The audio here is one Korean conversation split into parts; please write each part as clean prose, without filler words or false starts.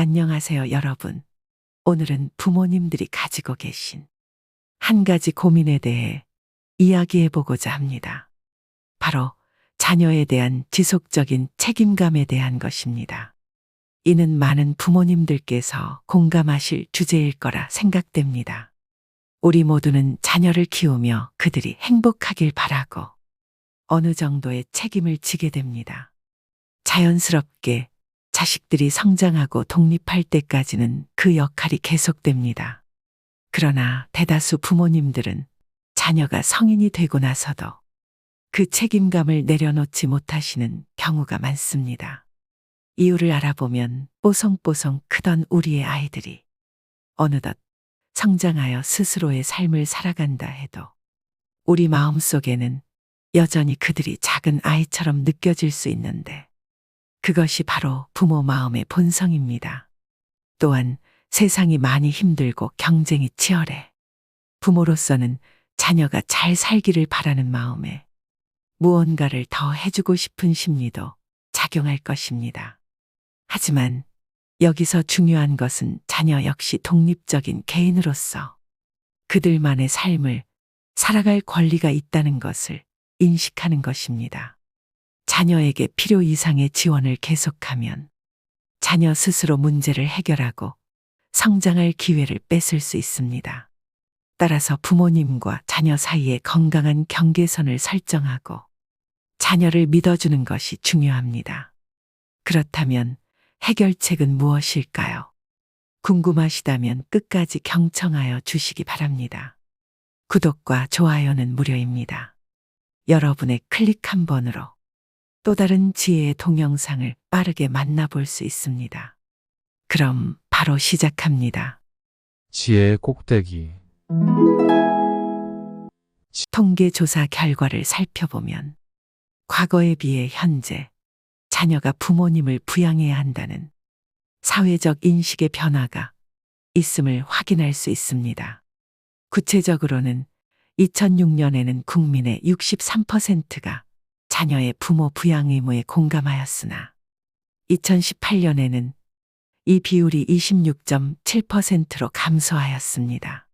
안녕하세요, 여러분. 오늘은 부모님들이 가지고 계신 한 가지 고민에 대해 이야기해보고자 합니다. 바로 자녀에 대한 지속적인 책임감에 대한 것입니다. 이는 많은 부모님들께서 공감하실 주제일 거라 생각됩니다. 우리 모두는 자녀를 키우며 그들이 행복하길 바라고 어느 정도의 책임을 지게 됩니다. 자연스럽게 자식들이 성장하고 독립할 때까지는 그 역할이 계속됩니다. 그러나 대다수 부모님들은 자녀가 성인이 되고 나서도 그 책임감을 내려놓지 못하시는 경우가 많습니다. 이유를 알아보면 뽀송뽀송 크던 우리의 아이들이 어느덧 성장하여 스스로의 삶을 살아간다 해도 우리 마음속에는 여전히 그들이 작은 아이처럼 느껴질 수 있는데 그것이 바로 부모 마음의 본성입니다. 또한 세상이 많이 힘들고 경쟁이 치열해 부모로서는 자녀가 잘 살기를 바라는 마음에 무언가를 더 해주고 싶은 심리도 작용할 것입니다. 하지만 여기서 중요한 것은 자녀 역시 독립적인 개인으로서 그들만의 삶을 살아갈 권리가 있다는 것을 인식하는 것입니다. 자녀에게 필요 이상의 지원을 계속하면 자녀 스스로 문제를 해결하고 성장할 기회를 뺏을 수 있습니다. 따라서 부모님과 자녀 사이에 건강한 경계선을 설정하고 자녀를 믿어주는 것이 중요합니다. 그렇다면 해결책은 무엇일까요? 궁금하시다면 끝까지 경청하여 주시기 바랍니다. 구독과 좋아요는 무료입니다. 여러분의 클릭 한 번으로 또 다른 지혜의 동영상을 빠르게 만나볼 수 있습니다. 그럼 바로 시작합니다. 지혜의 꼭대기. 통계조사 결과를 살펴보면 과거에 비해 현재 자녀가 부모님을 부양해야 한다는 사회적 인식의 변화가 있음을 확인할 수 있습니다. 구체적으로는 2006년에는 국민의 63%가 자녀의 부모 부양 의무에 공감하였으나 2018년에는 이 비율이 26.7%로 감소하였습니다.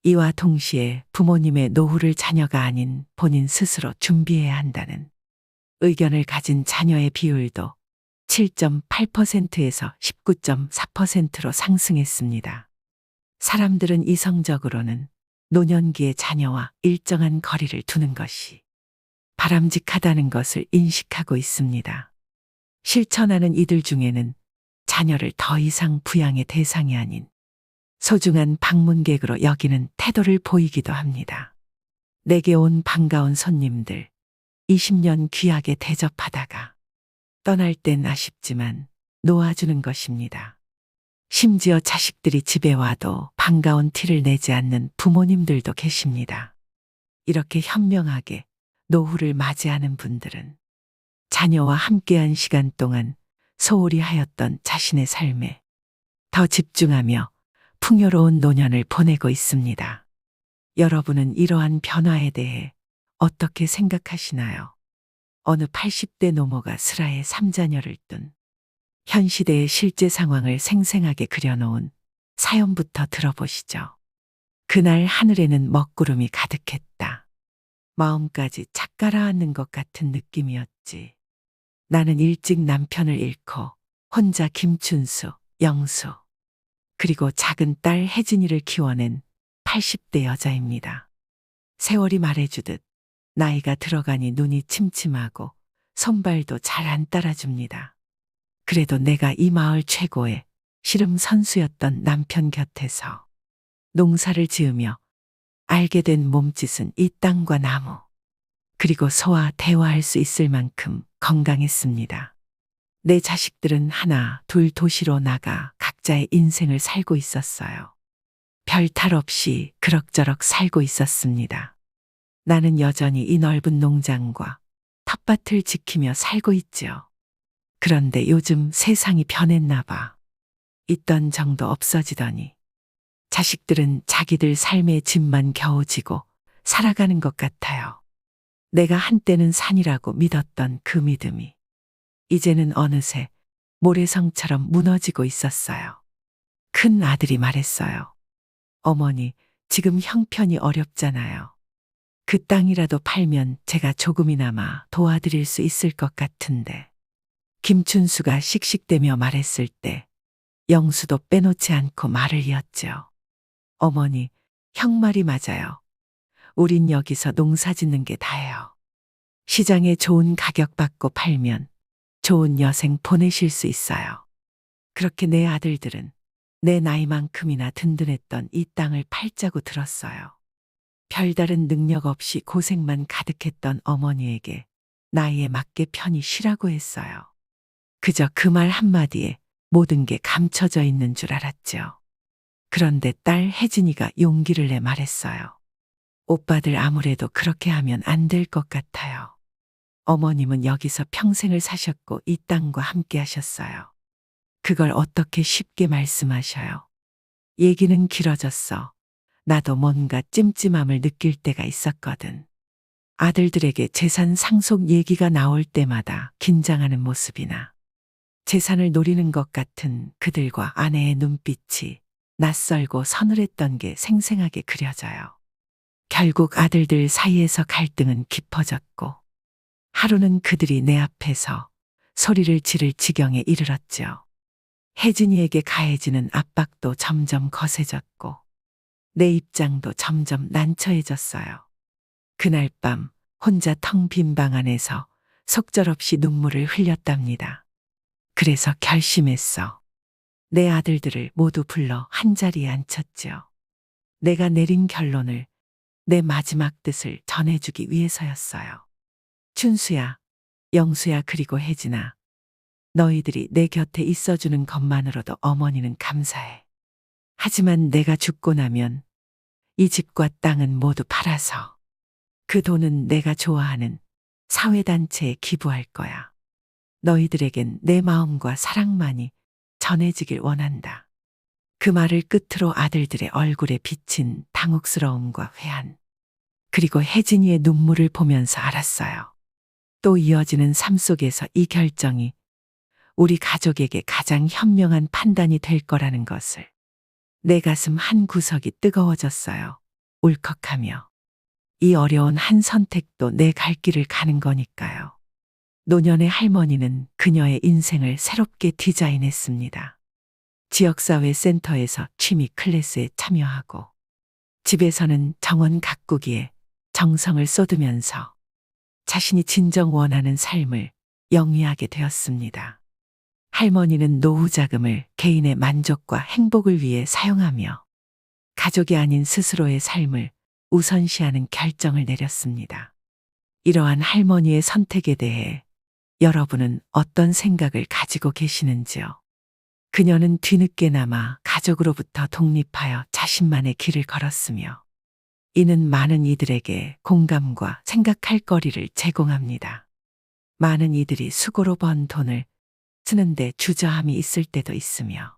이와 동시에 부모님의 노후를 자녀가 아닌 본인 스스로 준비해야 한다는 의견을 가진 자녀의 비율도 7.8%에서 19.4%로 상승했습니다. 사람들은 이성적으로는 노년기의 자녀와 일정한 거리를 두는 것이 바람직하다는 것을 인식하고 있습니다. 실천하는 이들 중에는 자녀를 더 이상 부양의 대상이 아닌 소중한 방문객으로 여기는 태도를 보이기도 합니다. 내게 온 반가운 손님들, 20년 귀하게 대접하다가 떠날 땐 아쉽지만 놓아주는 것입니다. 심지어 자식들이 집에 와도 반가운 티를 내지 않는 부모님들도 계십니다. 이렇게 현명하게 노후를 맞이하는 분들은 자녀와 함께한 시간 동안 소홀히 하였던 자신의 삶에 더 집중하며 풍요로운 노년을 보내고 있습니다. 여러분은 이러한 변화에 대해 어떻게 생각하시나요? 어느 80대 노모가 슬하에 3자녀를 둔 현 시대의 실제 상황을 생생하게 그려놓은 사연부터 들어보시죠. 그날 하늘에는 먹구름이 가득했다. 마음까지 착 가라앉는 것 같은 느낌이었지. 나는 일찍 남편을 잃고 혼자 김춘수, 영수, 그리고 작은 딸 혜진이를 키워낸 80대 여자입니다. 세월이 말해주듯 나이가 들어가니 눈이 침침하고 손발도 잘 안 따라줍니다. 그래도 내가 이 마을 최고의 씨름 선수였던 남편 곁에서 농사를 지으며 알게 된 몸짓은 이 땅과 나무, 그리고 소와 대화할 수 있을 만큼 건강했습니다. 내 자식들은 하나, 둘 도시로 나가 각자의 인생을 살고 있었어요. 별 탈 없이 그럭저럭 살고 있었습니다. 나는 여전히 이 넓은 농장과 텃밭을 지키며 살고 있지요. 그런데 요즘 세상이 변했나 봐. 있던 정도 없어지더니 자식들은 자기들 삶의 짐만 겨우 지고 살아가는 것 같아요. 내가 한때는 산이라고 믿었던 그 믿음이 이제는 어느새 모래성처럼 무너지고 있었어요. 큰 아들이 말했어요. 어머니, 지금 형편이 어렵잖아요. 그 땅이라도 팔면 제가 조금이나마 도와드릴 수 있을 것 같은데. 김춘수가 씩씩대며 말했을 때 영수도 빼놓지 않고 말을 이었죠. 어머니, 형 말이 맞아요. 우린 여기서 농사 짓는 게 다예요. 시장에 좋은 가격 받고 팔면 좋은 여생 보내실 수 있어요. 그렇게 내 아들들은 내 나이만큼이나 든든했던 이 땅을 팔자고 들었어요. 별다른 능력 없이 고생만 가득했던 어머니에게 나이에 맞게 편히 쉬라고 했어요. 그저 그 말 한마디에 모든 게 감춰져 있는 줄 알았죠. 그런데 딸 혜진이가 용기를 내 말했어요. 오빠들 아무래도 그렇게 하면 안 될 것 같아요. 어머님은 여기서 평생을 사셨고 이 땅과 함께 하셨어요. 그걸 어떻게 쉽게 말씀하셔요. 얘기는 길어졌어. 나도 뭔가 찜찜함을 느낄 때가 있었거든. 아들들에게 재산 상속 얘기가 나올 때마다 긴장하는 모습이나 재산을 노리는 것 같은 그들과 아내의 눈빛이 낯설고 서늘했던 게 생생하게 그려져요. 결국 아들들 사이에서 갈등은 깊어졌고 하루는 그들이 내 앞에서 소리를 지를 지경에 이르렀죠. 혜진이에게 가해지는 압박도 점점 거세졌고 내 입장도 점점 난처해졌어요. 그날 밤 혼자 텅 빈 방 안에서 속절없이 눈물을 흘렸답니다. 그래서 결심했어. 내 아들들을 모두 불러 한자리에 앉혔죠. 내가 내린 결론을, 내 마지막 뜻을 전해주기 위해서였어요. 춘수야, 영수야, 그리고 혜진아. 너희들이 내 곁에 있어주는 것만으로도 어머니는 감사해. 하지만 내가 죽고 나면 이 집과 땅은 모두 팔아서 그 돈은 내가 좋아하는 사회단체에 기부할 거야. 너희들에겐 내 마음과 사랑만이 전해지길 원한다. 그 말을 끝으로 아들들의 얼굴에 비친 당혹스러움과 회한, 그리고 혜진이의 눈물을 보면서 알았어요. 또 이어지는 삶 속에서 이 결정이 우리 가족에게 가장 현명한 판단이 될 거라는 것을. 내 가슴 한 구석이 뜨거워졌어요. 울컥하며. 이 어려운 한 선택도 내 갈 길을 가는 거니까요. 노년의 할머니는 그녀의 인생을 새롭게 디자인했습니다. 지역사회 센터에서 취미 클래스에 참여하고 집에서는 정원 가꾸기에 정성을 쏟으면서 자신이 진정 원하는 삶을 영위하게 되었습니다. 할머니는 노후 자금을 개인의 만족과 행복을 위해 사용하며 가족이 아닌 스스로의 삶을 우선시하는 결정을 내렸습니다. 이러한 할머니의 선택에 대해 여러분은 어떤 생각을 가지고 계시는지요? 그녀는 뒤늦게나마 가족으로부터 독립하여 자신만의 길을 걸었으며 이는 많은 이들에게 공감과 생각할 거리를 제공합니다. 많은 이들이 수고로 번 돈을 쓰는데 주저함이 있을 때도 있으며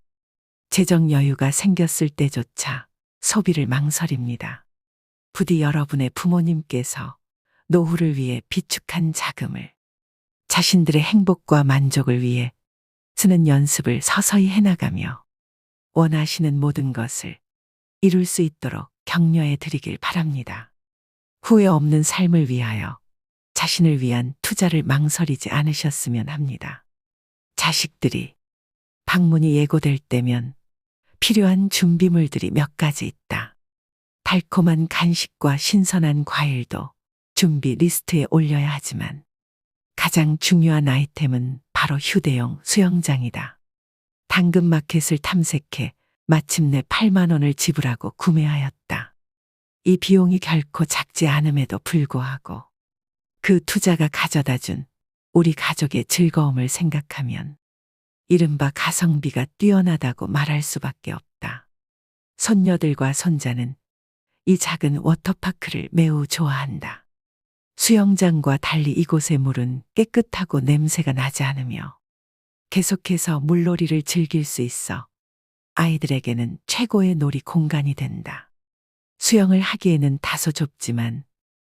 재정 여유가 생겼을 때조차 소비를 망설입니다. 부디 여러분의 부모님께서 노후를 위해 비축한 자금을 자신들의 행복과 만족을 위해 쓰는 연습을 서서히 해나가며 원하시는 모든 것을 이룰 수 있도록 격려해 드리길 바랍니다. 후회 없는 삶을 위하여 자신을 위한 투자를 망설이지 않으셨으면 합니다. 자식들이 방문이 예고될 때면 필요한 준비물들이 몇 가지 있다. 달콤한 간식과 신선한 과일도 준비 리스트에 올려야 하지만 가장 중요한 아이템은 바로 휴대용 수영장이다. 당근마켓을 탐색해 마침내 8만 원을 지불하고 구매하였다. 이 비용이 결코 작지 않음에도 불구하고 그 투자가 가져다준 우리 가족의 즐거움을 생각하면 이른바 가성비가 뛰어나다고 말할 수밖에 없다. 손녀들과 손자는 이 작은 워터파크를 매우 좋아한다. 수영장과 달리 이곳의 물은 깨끗하고 냄새가 나지 않으며 계속해서 물놀이를 즐길 수 있어 아이들에게는 최고의 놀이 공간이 된다. 수영을 하기에는 다소 좁지만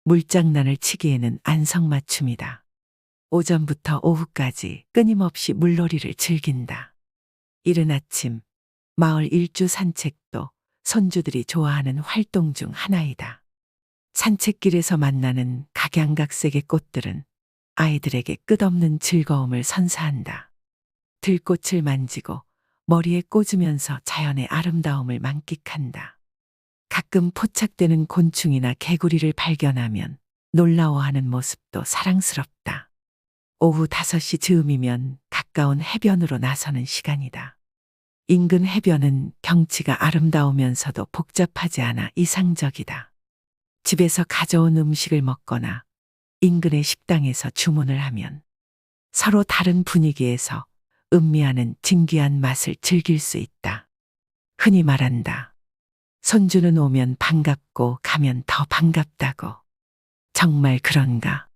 물장난을 치기에는 안성맞춤이다. 오전부터 오후까지 끊임없이 물놀이를 즐긴다. 이른 아침, 마을 일주 산책도 손주들이 좋아하는 활동 중 하나이다. 산책길에서 만나는 각양각색의 꽃들은 아이들에게 끝없는 즐거움을 선사한다. 들꽃을 만지고 머리에 꽂으면서 자연의 아름다움을 만끽한다. 가끔 포착되는 곤충이나 개구리를 발견하면 놀라워하는 모습도 사랑스럽다. 오후 5시 즈음이면 가까운 해변으로 나서는 시간이다. 인근 해변은 경치가 아름다우면서도 복잡하지 않아 이상적이다. 집에서 가져온 음식을 먹거나 인근의 식당에서 주문을 하면 서로 다른 분위기에서 음미하는 진귀한 맛을 즐길 수 있다. 흔히 말한다. 손주는 오면 반갑고 가면 더 반갑다고. 정말 그런가?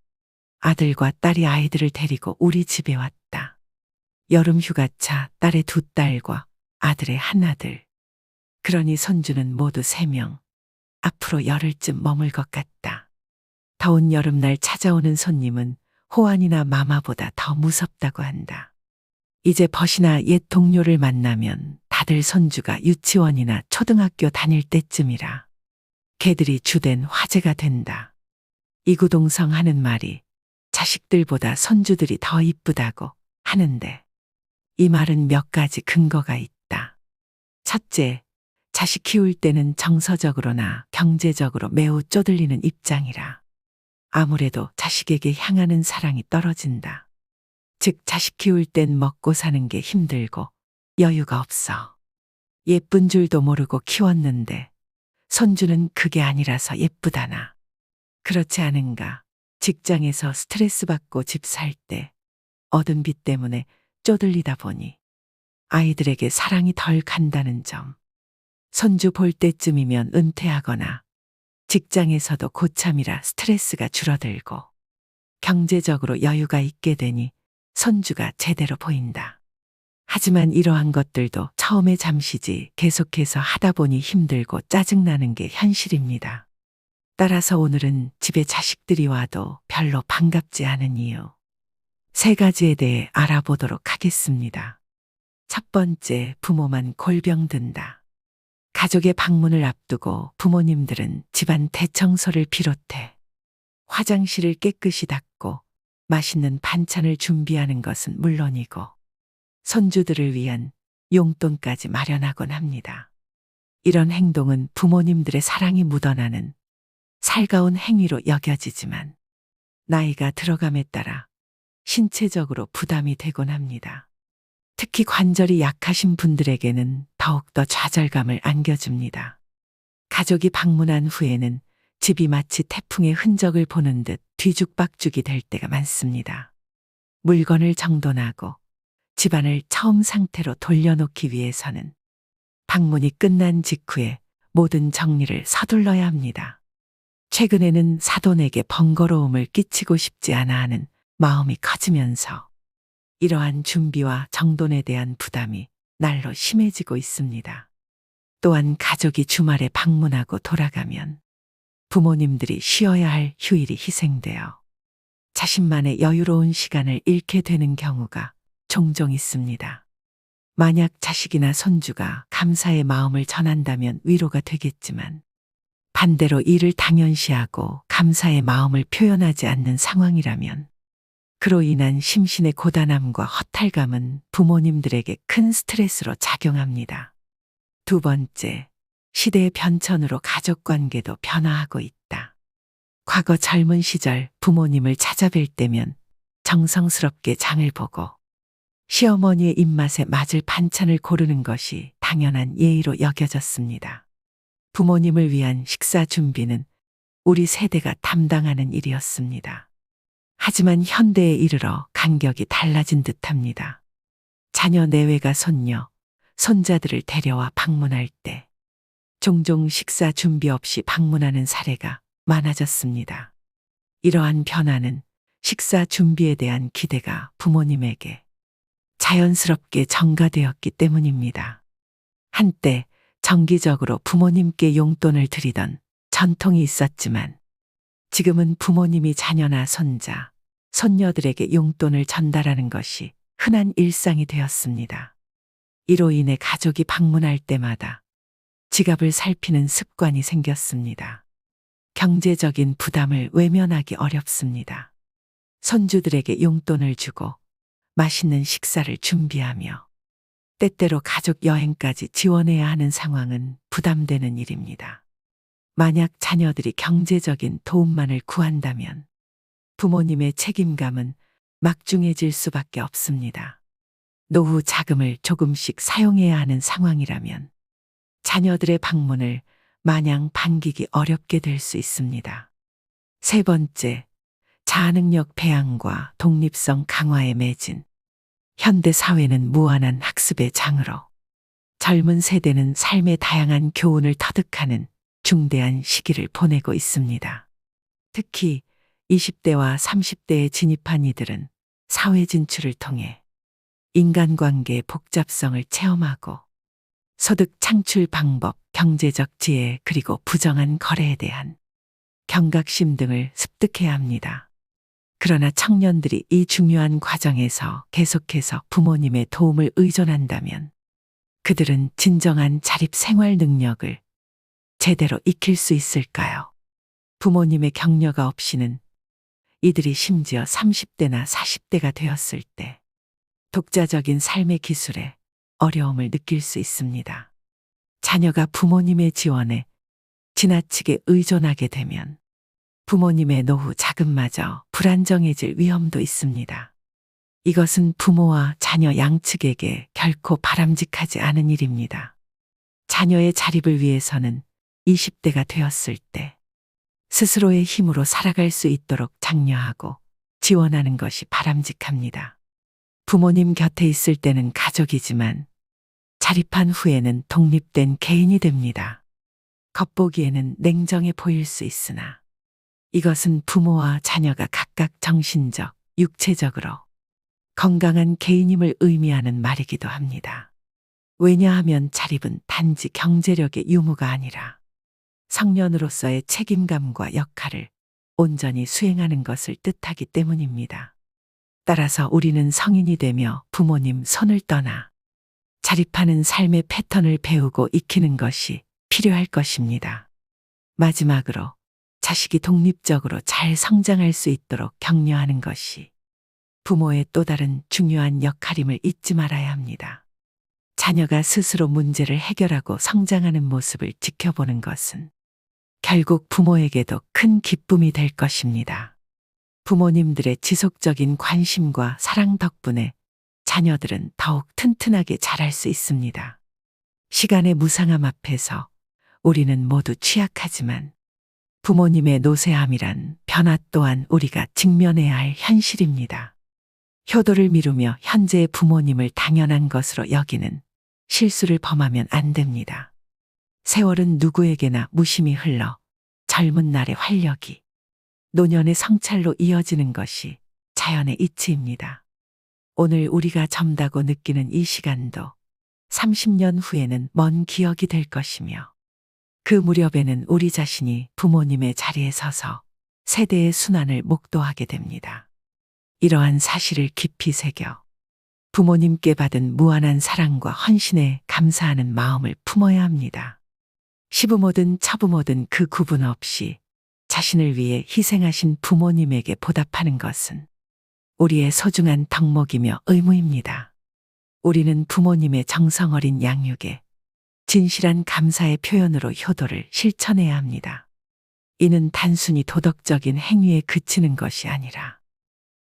아들과 딸이 아이들을 데리고 우리 집에 왔다. 여름 휴가차 딸의 2딸과 아들의 하나들. 그러니 손주는 모두 3명. 앞으로 열흘쯤 머물 것 같다. 더운 여름날 찾아오는 손님은 호환이나 마마보다 더 무섭다고 한다. 이제 벗이나 옛 동료를 만나면 다들 손주가 유치원이나 초등학교 다닐 때쯤이라 걔들이 주된 화제가 된다. 이구동성 하는 말이 자식들보다 손주들이 더 이쁘다고 하는데 이 말은 몇 가지 근거가 있다. 첫째, 자식 키울 때는 정서적으로나 경제적으로 매우 쪼들리는 입장이라 아무래도 자식에게 향하는 사랑이 떨어진다. 즉 자식 키울 땐 먹고 사는 게 힘들고 여유가 없어. 예쁜 줄도 모르고 키웠는데 손주는 그게 아니라서 예쁘다나. 그렇지 않은가? 직장에서 스트레스 받고 집 살 때 얻은 빚 때문에 쪼들리다 보니 아이들에게 사랑이 덜 간다는 점. 손주 볼 때쯤이면 은퇴하거나 직장에서도 고참이라 스트레스가 줄어들고 경제적으로 여유가 있게 되니 손주가 제대로 보인다. 하지만 이러한 것들도 처음에 잠시지 계속해서 하다 보니 힘들고 짜증나는 게 현실입니다. 따라서 오늘은 집에 자식들이 와도 별로 반갑지 않은 이유 3가지에 대해 알아보도록 하겠습니다. 첫 번째, 부모만 골병 든다. 가족의 방문을 앞두고 부모님들은 집안 대청소를 비롯해 화장실을 깨끗이 닦고 맛있는 반찬을 준비하는 것은 물론이고 손주들을 위한 용돈까지 마련하곤 합니다. 이런 행동은 부모님들의 사랑이 묻어나는 살가운 행위로 여겨지지만 나이가 들어감에 따라 신체적으로 부담이 되곤 합니다. 특히 관절이 약하신 분들에게는 더욱더 좌절감을 안겨줍니다. 가족이 방문한 후에는 집이 마치 태풍의 흔적을 보는 듯 뒤죽박죽이 될 때가 많습니다. 물건을 정돈하고 집안을 처음 상태로 돌려놓기 위해서는 방문이 끝난 직후에 모든 정리를 서둘러야 합니다. 최근에는 사돈에게 번거로움을 끼치고 싶지 않아 하는 마음이 커지면서 이러한 준비와 정돈에 대한 부담이 날로 심해지고 있습니다. 또한 가족이 주말에 방문하고 돌아가면 부모님들이 쉬어야 할 휴일이 희생되어 자신만의 여유로운 시간을 잃게 되는 경우가 종종 있습니다. 만약 자식이나 손주가 감사의 마음을 전한다면 위로가 되겠지만 반대로 이를 당연시하고 감사의 마음을 표현하지 않는 상황이라면 그로 인한 심신의 고단함과 허탈감은 부모님들에게 큰 스트레스로 작용합니다. 두 번째, 시대의 변천으로 가족관계도 변화하고 있다. 과거 젊은 시절 부모님을 찾아뵐 때면 정성스럽게 장을 보고 시어머니의 입맛에 맞을 반찬을 고르는 것이 당연한 예의로 여겨졌습니다. 부모님을 위한 식사 준비는 우리 세대가 담당하는 일이었습니다. 하지만 현대에 이르러 간격이 달라진 듯합니다. 자녀 내외가 손녀, 손자들을 데려와 방문할 때 종종 식사 준비 없이 방문하는 사례가 많아졌습니다. 이러한 변화는 식사 준비에 대한 기대가 부모님에게 자연스럽게 전가되었기 때문입니다. 한때 정기적으로 부모님께 용돈을 드리던 전통이 있었지만 지금은 부모님이 자녀나 손자, 손녀들에게 용돈을 전달하는 것이 흔한 일상이 되었습니다. 이로 인해 가족이 방문할 때마다 지갑을 살피는 습관이 생겼습니다. 경제적인 부담을 외면하기 어렵습니다. 손주들에게 용돈을 주고 맛있는 식사를 준비하며 때때로 가족 여행까지 지원해야 하는 상황은 부담되는 일입니다. 만약 자녀들이 경제적인 도움만을 구한다면 부모님의 책임감은 막중해질 수밖에 없습니다. 노후 자금을 조금씩 사용해야 하는 상황이라면 자녀들의 방문을 마냥 반기기 어렵게 될 수 있습니다. 세 번째, 자아능력 배양과 독립성 강화에 매진. 현대 사회는 무한한 학습의 장으로 젊은 세대는 삶의 다양한 교훈을 터득하는 중대한 시기를 보내고 있습니다. 특히 20대와 30대에 진입한 이들은 사회 진출을 통해 인간관계의 복잡성을 체험하고 소득 창출 방법, 경제적 지혜, 그리고 부정한 거래에 대한 경각심 등을 습득해야 합니다. 그러나 청년들이 이 중요한 과정에서 계속해서 부모님의 도움을 의존한다면 그들은 진정한 자립 생활 능력을 제대로 익힐 수 있을까요? 부모님의 격려가 없이는 이들이 심지어 30대나 40대가 되었을 때 독자적인 삶의 기술에 어려움을 느낄 수 있습니다. 자녀가 부모님의 지원에 지나치게 의존하게 되면 부모님의 노후 자금마저 불안정해질 위험도 있습니다. 이것은 부모와 자녀 양측에게 결코 바람직하지 않은 일입니다. 자녀의 자립을 위해서는 20대가 되었을 때 스스로의 힘으로 살아갈 수 있도록 장려하고 지원하는 것이 바람직합니다. 부모님 곁에 있을 때는 가족이지만 자립한 후에는 독립된 개인이 됩니다. 겉보기에는 냉정해 보일 수 있으나 이것은 부모와 자녀가 각각 정신적, 육체적으로 건강한 개인임을 의미하는 말이기도 합니다. 왜냐하면 자립은 단지 경제력의 유무가 아니라 성년으로서의 책임감과 역할을 온전히 수행하는 것을 뜻하기 때문입니다. 따라서 우리는 성인이 되며 부모님 손을 떠나 자립하는 삶의 패턴을 배우고 익히는 것이 필요할 것입니다. 마지막으로 자식이 독립적으로 잘 성장할 수 있도록 격려하는 것이 부모의 또 다른 중요한 역할임을 잊지 말아야 합니다. 자녀가 스스로 문제를 해결하고 성장하는 모습을 지켜보는 것은 결국 부모에게도 큰 기쁨이 될 것입니다. 부모님들의 지속적인 관심과 사랑 덕분에 자녀들은 더욱 튼튼하게 자랄 수 있습니다. 시간의 무상함 앞에서 우리는 모두 취약하지만 부모님의 노쇠함이란 변화 또한 우리가 직면해야 할 현실입니다. 효도를 미루며 현재의 부모님을 당연한 것으로 여기는 실수를 범하면 안 됩니다. 세월은 누구에게나 무심히 흘러 젊은 날의 활력이 노년의 성찰로 이어지는 것이 자연의 이치입니다. 오늘 우리가 젊다고 느끼는 이 시간도 30년 후에는 먼 기억이 될 것이며 그 무렵에는 우리 자신이 부모님의 자리에 서서 세대의 순환을 목도하게 됩니다. 이러한 사실을 깊이 새겨 부모님께 받은 무한한 사랑과 헌신에 감사하는 마음을 품어야 합니다. 시부모든 처부모든 그 구분 없이 자신을 위해 희생하신 부모님에게 보답하는 것은 우리의 소중한 덕목이며 의무입니다. 우리는 부모님의 정성 어린 양육에 진실한 감사의 표현으로 효도를 실천해야 합니다. 이는 단순히 도덕적인 행위에 그치는 것이 아니라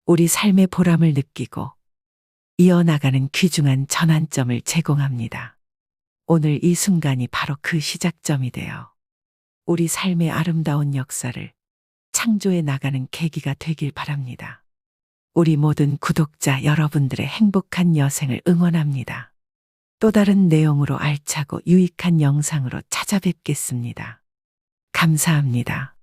우리 삶의 보람을 느끼고 이어나가는 귀중한 전환점을 제공합니다. 오늘 이 순간이 바로 그 시작점이 되어 우리 삶의 아름다운 역사를 창조해 나가는 계기가 되길 바랍니다. 우리 모든 구독자 여러분들의 행복한 여생을 응원합니다. 또 다른 내용으로 알차고 유익한 영상으로 찾아뵙겠습니다. 감사합니다.